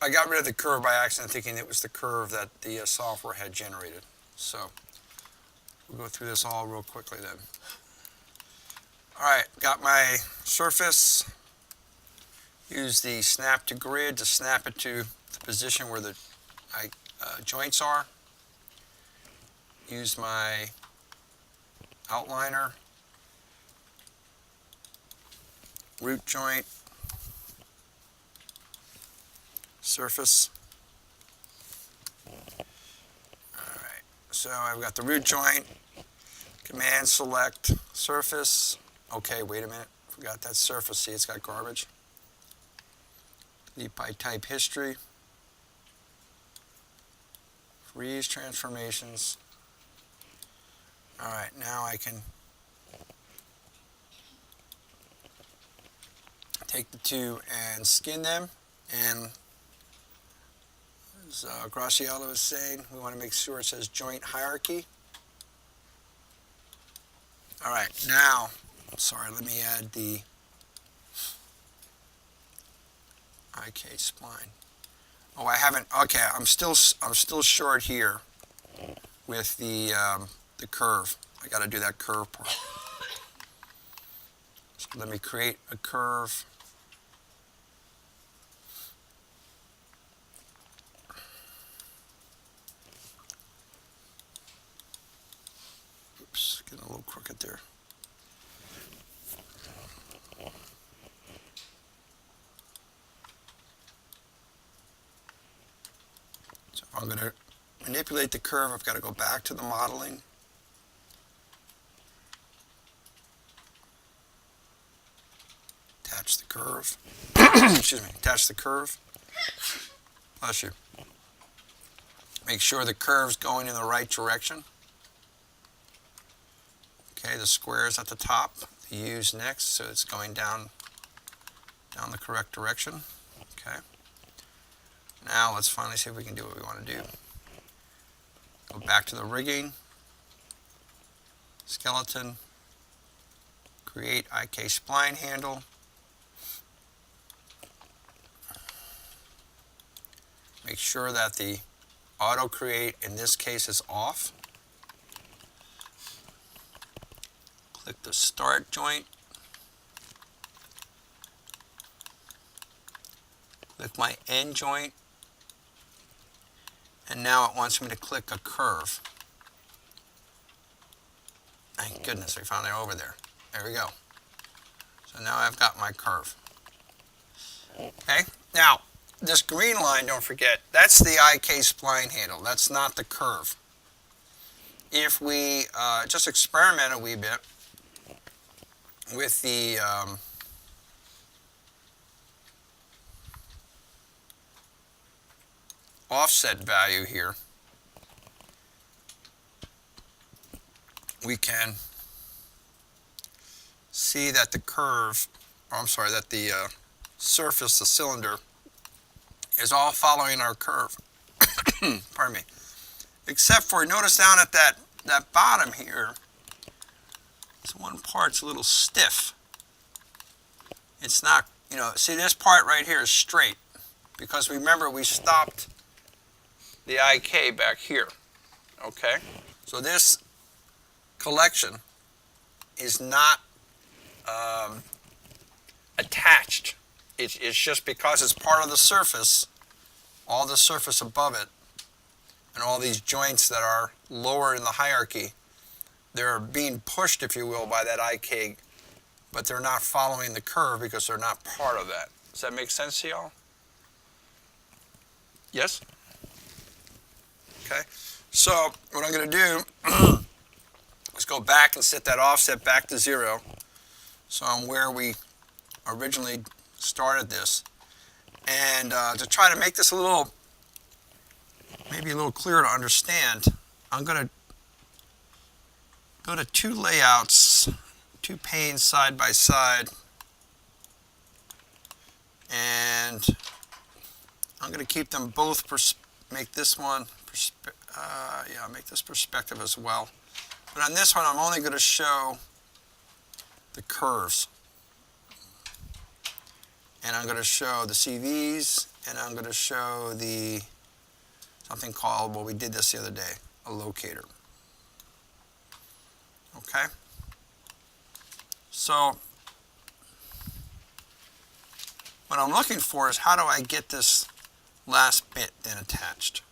I got rid of the curve by accident, thinking it was the curve that the software had generated. So we'll go through this all real quickly then. All right, got my surface. Use the snap to grid to snap it to the position where the joints are. Use my outliner, root joint, surface. Alright, so I've got the root joint, command select, surface. Okay, wait a minute, forgot that surface, see it's got garbage. Delete by type history. Freeze transformations. Alright, now I can take the two and skin them, and as Graciela was saying, we want to make sure it says joint hierarchy. Alright, now, sorry, let me add the IK spline. Oh, I haven't, okay, I'm still short here with the curve. I got to do that curve part. So let me create a curve. Oops, getting a little crooked there. So if I'm going to manipulate the curve, I've got to go back to the modeling. Attach the curve. Excuse me, attach the curve. Bless you. Make sure the curve's going in the right direction. Okay, the square is at the top. The U's next, so it's going down the correct direction. Okay. Now let's finally see if we can do what we want to do. Go back to the rigging, skeleton, create IK spline handle. Make sure that the auto create in this case is off. Click the start joint. Click my end joint. And now it wants me to click a curve. Thank goodness we found it over there. There we go. So now I've got my curve. Okay, now this green line, don't forget, that's the IK spline handle. That's not the curve. If we just experiment a wee bit with the offset value here, we can see that the curve, that the surface, the cylinder, is all following our curve. Pardon me. Except for, notice down at that bottom here, this one part's a little stiff. It's not, see this part right here is straight, because remember we stopped the IK back here. Okay? So this collection is not attached. It's just because it's part of the surface, all the surface above it, and all these joints that are lower in the hierarchy, they're being pushed, if you will, by that IK, but they're not following the curve because they're not part of that. Does that make sense to y'all? Yes? Okay. So what I'm going to do is go back and set that offset back to 0. So I'm where we originally started this. And to try to make this maybe a little clearer to understand, I'm going to go to two layouts, two panes side by side, and I'm going to keep them both, make this one, make this perspective as well. But on this one, I'm only going to show the curves. And I'm going to show the CVs and I'm going to show the something called, well, we did this the other day, a locator. Okay? So what I'm looking for is how do I get this last bit then attached?